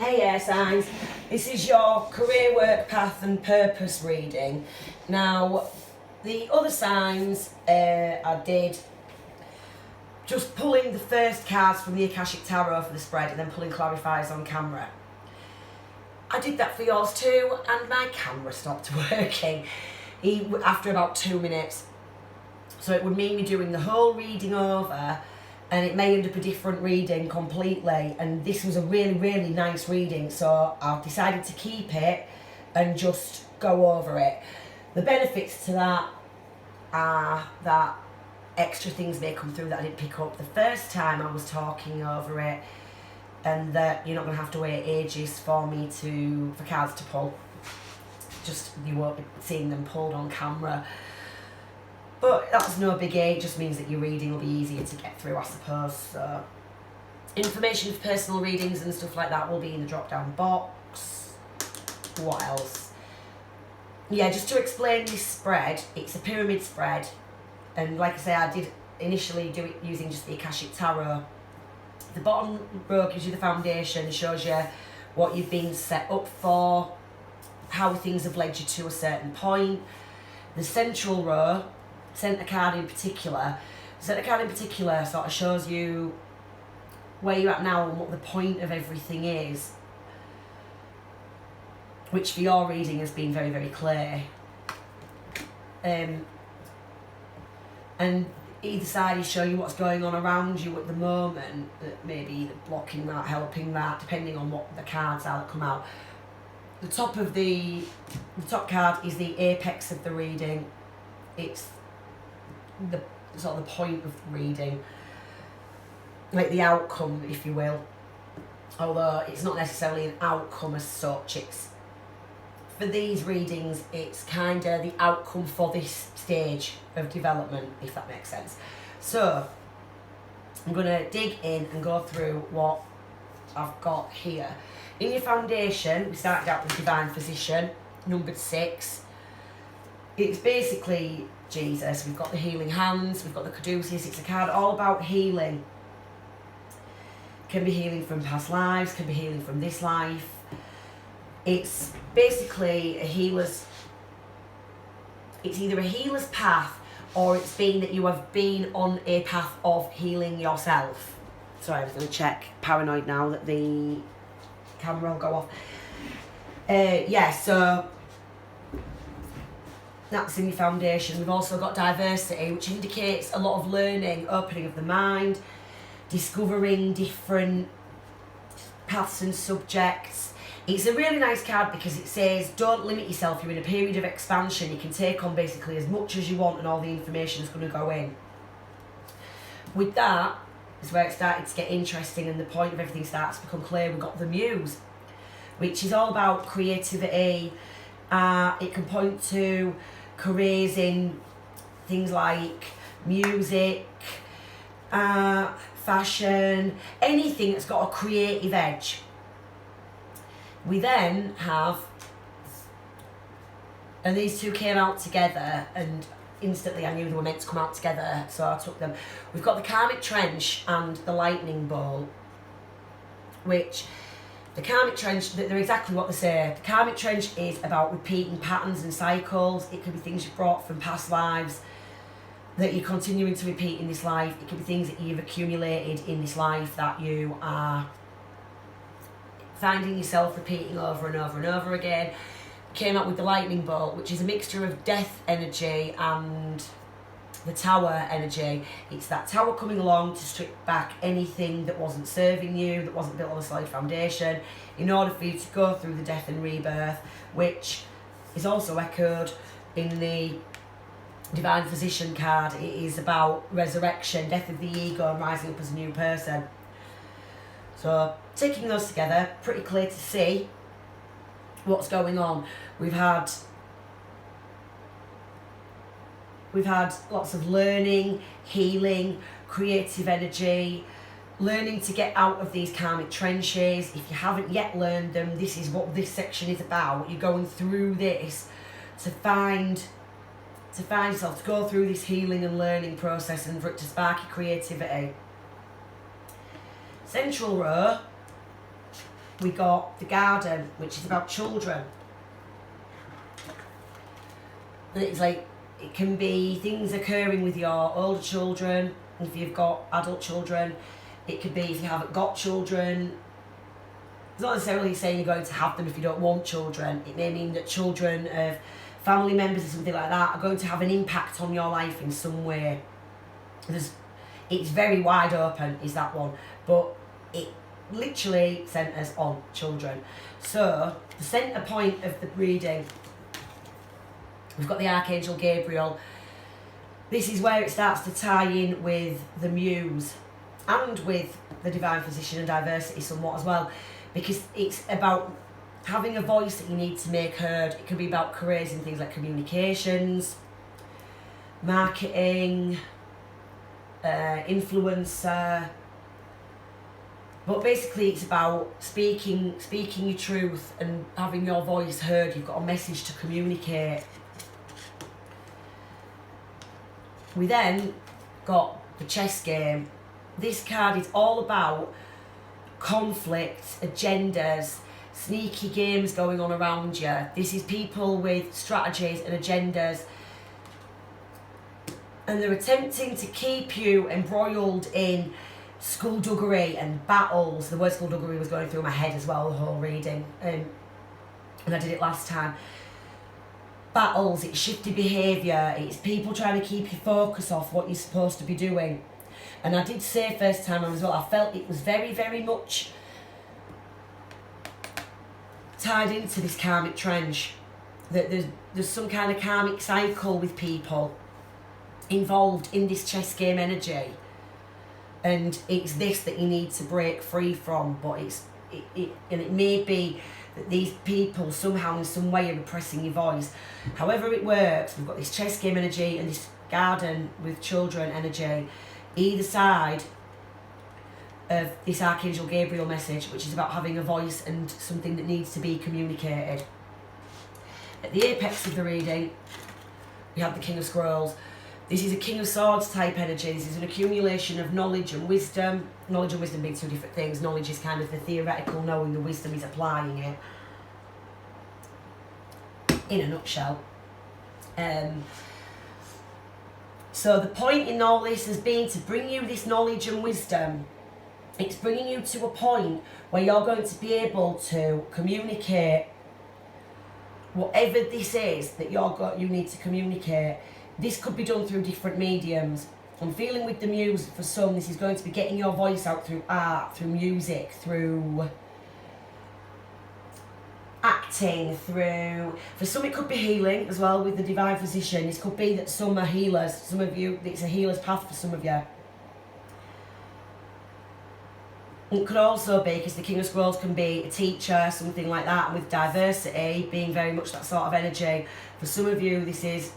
Hey air signs, this is your career, work path and purpose reading. Now, the other signs I did just pulling the first cards from the Akashic Tarot for the spread and then pulling clarifiers on camera. I did that for yours too, and my camera stopped working after about 2 minutes. So it would mean me doing the whole reading over, and it may end up a different reading completely. And this was a really, really nice reading, so I've decided to keep it and just go over it. The benefits to that are that extra things may come through that I didn't pick up the first time I was talking over it, and that you're not going to have to wait ages for cards to pull. Just, you won't be seeing them pulled on camera. But that's no biggie, it just means that your reading will be easier to get through, I suppose. So, information for personal readings and stuff like that will be in the drop-down box. What else? Yeah, just to explain this spread, it's a pyramid spread. And like I say, I did initially do it using just the Akashic Tarot. The bottom row gives you the foundation, shows you what you've been set up for, how things have led you to a certain point. The central row, centre card in particular, sort of shows you where you're at now and what the point of everything is, which for your reading has been very, very clear. And either side is showing you what's going on around you at the moment, that maybe either blocking that, helping that, depending on what the cards are that come out. The top card is the apex of the reading. It's the sort of the point of the reading, like the outcome, if you will. Although it's not necessarily an outcome as such. It's, for these readings, it's kind of the outcome for this stage of development, if that makes sense. So I'm going to dig in and go through what I've got here. In your foundation, we started out with Divine Physician, numbered 6. It's basically Jesus. We've got the healing hands, we've got the caduceus. It's a card all about healing. Can be healing from past lives, can be healing from this life. It's basically a healer's, it's either a healer's path or it's been that you have been on a path of healing yourself. Sorry, I was going to check. Paranoid now that the camera will go off. Yeah, so that's in your foundation. We've also got diversity, which indicates a lot of learning, opening of the mind, discovering different paths and subjects. It's a really nice card because it says don't limit yourself, you're in a period of expansion, you can take on basically as much as you want and all the information is going to go in. With that is where it started to get interesting and the point of everything starts to become clear. We've got the Muse, which is all about creativity. It can point to careers in things like music, fashion, anything that's got a creative edge. We then have, and these two came out together and instantly I knew they were meant to come out together, so I took them. We've got the Karmic Trench and the Lightning Bolt, which the Karmic Trench, they're exactly what they say. The Karmic Trench is about repeating patterns and cycles. It could be things you've brought from past lives that you're continuing to repeat in this life. It could be things that you've accumulated in this life that you are finding yourself repeating over and over and over again. Came up with the Lightning Bolt, which is a mixture of death energy and the Tower energy. It's that Tower coming along to strip back anything that wasn't serving you, that wasn't built on a solid foundation, in order for you to go through the death and rebirth, which is also echoed in the Divine Physician card. It is about resurrection, death of the ego and rising up as a new person. So taking those together, pretty clear to see what's going on. We've had lots of learning, healing, creative energy, learning to get out of these karmic trenches. If you haven't yet learned them, this is what this section is about. You're going through this to find yourself, to go through this healing and learning process and for it to spark your creativity. Central row, we got the garden, which is about children. And it's like, it can be things occurring with your older children, if you've got adult children. It could be if you haven't got children. It's not necessarily saying you're going to have them if you don't want children. It may mean that children of family members or something like that are going to have an impact on your life in some way. It's very wide open, is that one. But it literally centres on children. So, the centre point of the reading, we've got the Archangel Gabriel. This is where it starts to tie in with the Muse and with the Divine Physician and diversity somewhat as well, because it's about having a voice that you need to make heard. It can be about careers in things like communications, marketing, influencer. But basically it's about speaking your truth and having your voice heard. You've got a message to communicate. We then got the chess game. This card is all about conflict, agendas, sneaky games going on around you. This is people with strategies and agendas, and they're attempting to keep you embroiled in skullduggery and battles. The word skullduggery was going through my head as well the whole reading, and I did it last time. Battles, it's shifty behaviour, it's people trying to keep your focus off what you're supposed to be doing. And I did say first time as well, I felt it was very, very much tied into this karmic trench. That there's some kind of karmic cycle with people involved in this chess game energy. And it's this that you need to break free from. But it may be that these people somehow in some way are repressing your voice. However it works, we've got this chess game energy and this garden with children energy. Either side of this Archangel Gabriel message, which is about having a voice and something that needs to be communicated. At the apex of the reading, we have the King of Scrolls. This is a King of Swords type energy. This is an accumulation of knowledge and wisdom. Knowledge and wisdom being two different things. Knowledge is kind of the theoretical knowing, the wisdom is applying it. In a nutshell. So the point in all this has been to bring you this knowledge and wisdom. It's bringing you to a point where you're going to be able to communicate whatever this is that you need to communicate. This could be done through different mediums. I'm feeling with the Muse, for some, this is going to be getting your voice out through art, through music, through acting, through... For some it could be healing as well with the Divine Physician. This could be that some are healers. Some of you, it's a healer's path for some of you. It could also be, because the King of Scrolls can be a teacher, something like that, and with diversity being very much that sort of energy. For some of you, this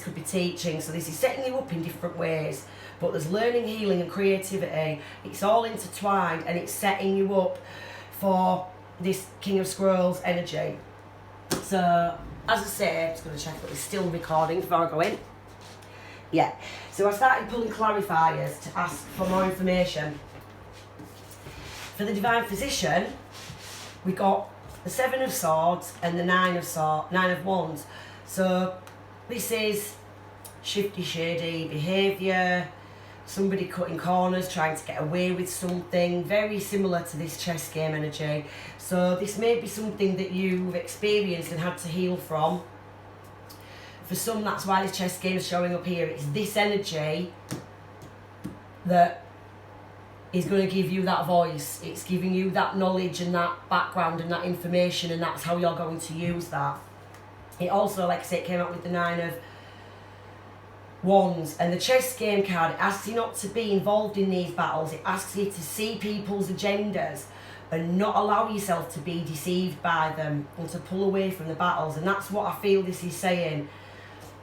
could be teaching, so this is setting you up in different ways. But there's learning, healing and creativity. It's all intertwined and it's setting you up for this King of Scrolls energy. So, as I say, I'm just going to check that it's still recording before I go in. Yeah, so I started pulling clarifiers to ask for more information. For the Divine Physician, we got the Seven of Swords and the Nine of Wands. So this is shifty, shady behaviour, somebody cutting corners, trying to get away with something, very similar to this chess game energy. So this may be something that you've experienced and had to heal from. For some, that's why this chess game is showing up here. It's this energy that is going to give you that voice. It's giving you that knowledge and that background and that information, and that's how you're going to use that. It also, like I say, it came out with the Nine of Wands, and the chess game card, it asks you not to be involved in these battles. It asks you to see people's agendas and not allow yourself to be deceived by them and to pull away from the battles. And that's what I feel this is saying.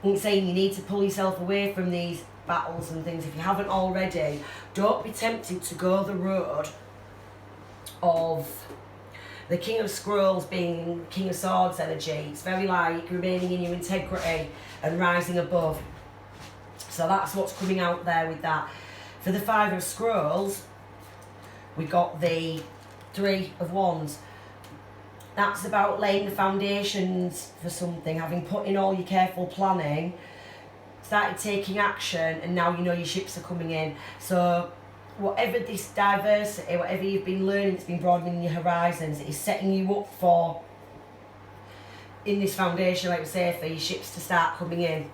It's saying you need to pull yourself away from these battles and things if you haven't already. Don't be tempted to go the road of the King of Scrolls being King of Swords energy. It's very like remaining in your integrity and rising above. So that's what's coming out there with that. For the Five of Scrolls, we got the Three of Wands. That's about laying the foundations for something, having put in all your careful planning, started taking action, and now you know your ships are coming in. So whatever this diversity, whatever you've been learning, it's been broadening your horizons, it is setting you up for, in this foundation, like we say, for your ships to start coming in.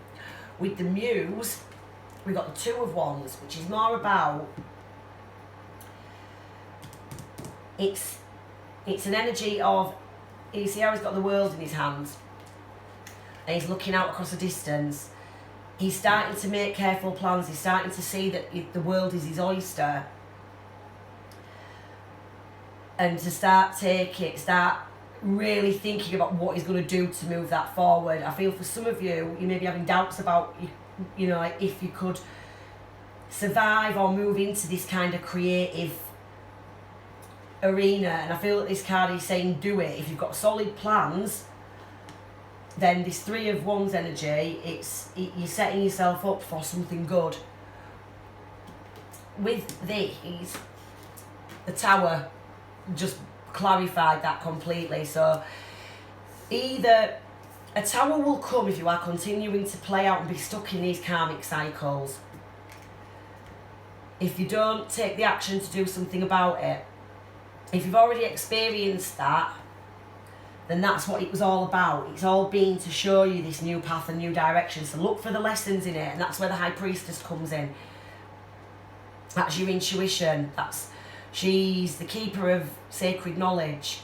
With the Muse, we've got the Two of Wands, which is more about, it's an energy of, you see how he's got the world in his hands, and he's looking out across a distance. He's starting to make careful plans. He's starting to see that the world is his oyster, and to start really thinking about what he's going to do to move that forward. I feel for some of you, you may be having doubts about, you know, like if you could survive or move into this kind of creative arena. And I feel that this card is saying do it. If you've got solid plans, then this Three of Wands energy, you're setting yourself up for something good. With these, the Tower just clarified that completely. So either a Tower will come if you are continuing to play out and be stuck in these karmic cycles. If you don't take the action to do something about it, if you've already experienced that, then that's what it was all about. It's all been to show you this new path and new direction. So look for the lessons in it, and that's where the High Priestess comes in. That's your intuition. She's the keeper of sacred knowledge.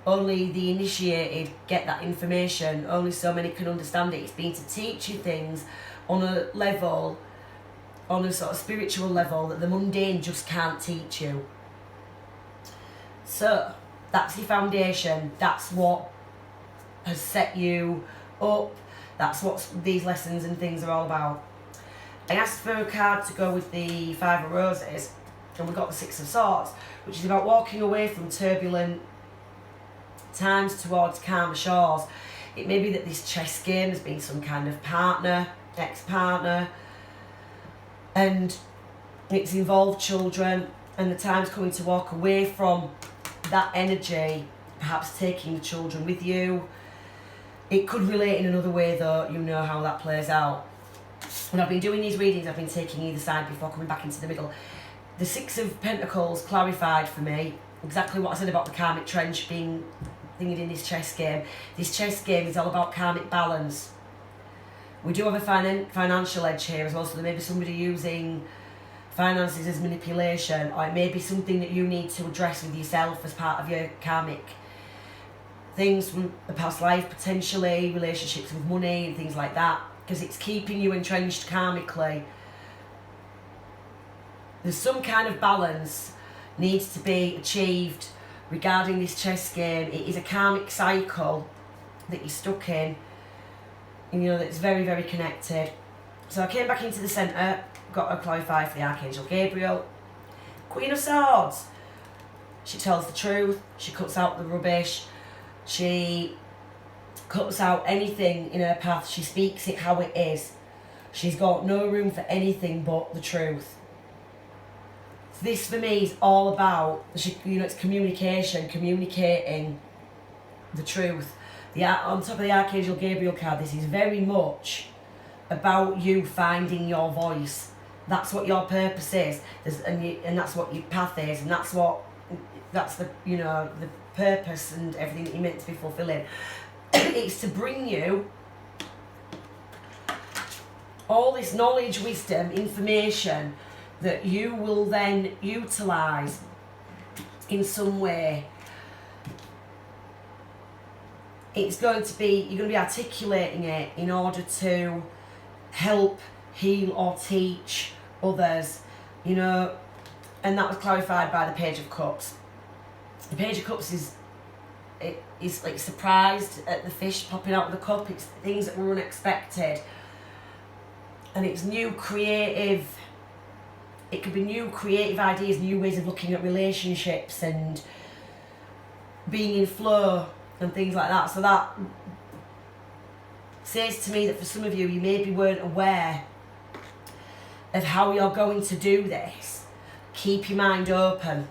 Only the initiated get that information. Only so many can understand it. It's been to teach you things on a level, on a sort of spiritual level, that the mundane just can't teach you. So that's your foundation. That's what has set you up. That's what these lessons and things are all about. I asked for a card to go with the Five of Roses, and we got the Six of Swords, which is about walking away from turbulent times towards calmer shores. It may be that this chess game has been some kind of partner, ex-partner, and it's involved children, and the time's coming to walk away from that energy, perhaps taking the children with you. It could relate in another way though, you know how that plays out. When I've been doing these readings, I've been taking either side before coming back into the middle. The Six of Pentacles clarified for me exactly what I said about the karmic trench being thingy in this chess game. This chess game is all about karmic balance. We do have a financial edge here as well, so there may be somebody using finances as manipulation, or it may be something that you need to address with yourself as part of your karmic things from the past life, potentially relationships with money and things like that, because it's keeping you entrenched karmically. There's some kind of balance needs to be achieved regarding this chess game. It is a karmic cycle that you're stuck in, and you know that's very, very connected. So I came back into the centre, got a clarify for the Archangel Gabriel. Queen of Swords. She tells the truth, she cuts out the rubbish, she cuts out anything in her path, she speaks it how it is. She's got no room for anything but the truth. This for me is all about, it's communication, communicating the truth. On top of the Archangel Gabriel card, this is very much about you finding your voice. That's what your purpose is, and that's what your path is, and that's the the purpose and everything that you're meant to be fulfilling. It's to bring you all this knowledge, wisdom, information that you will then utilise in some way. It's going to be, you're going to be articulating it in order to help, heal or teach others, and that was clarified by the Page of Cups. The Page of Cups is like surprised at the fish popping out of the cup. It's things that were unexpected, and it's new creative. It could be new creative ideas, new ways of looking at relationships and being in flow and things like that. So that says to me that for some of you, you maybe weren't aware of how you're going to do this. Keep your mind open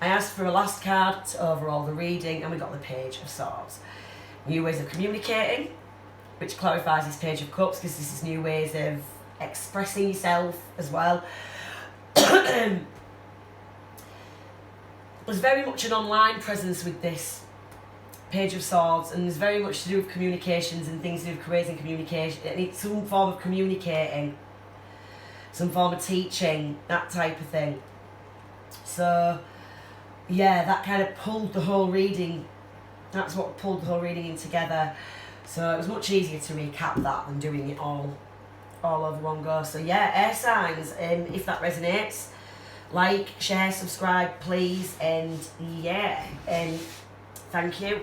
I asked for a last card to overall the reading, and we got the Page of Swords. New ways of communicating, which clarifies this Page of Cups, because this is new ways of expressing yourself as well. There's very much an online presence with this Page of Swords, and there's very much to do with communications and things to do with careers and communication. It needs some form of communicating, some form of teaching, that type of thing. So yeah, that kind of pulled the whole reading. That's what pulled the whole reading in together. So it was much easier to recap that than doing it all over one go. So yeah, air signs, if that resonates, like, share, subscribe, please, and yeah, thank you.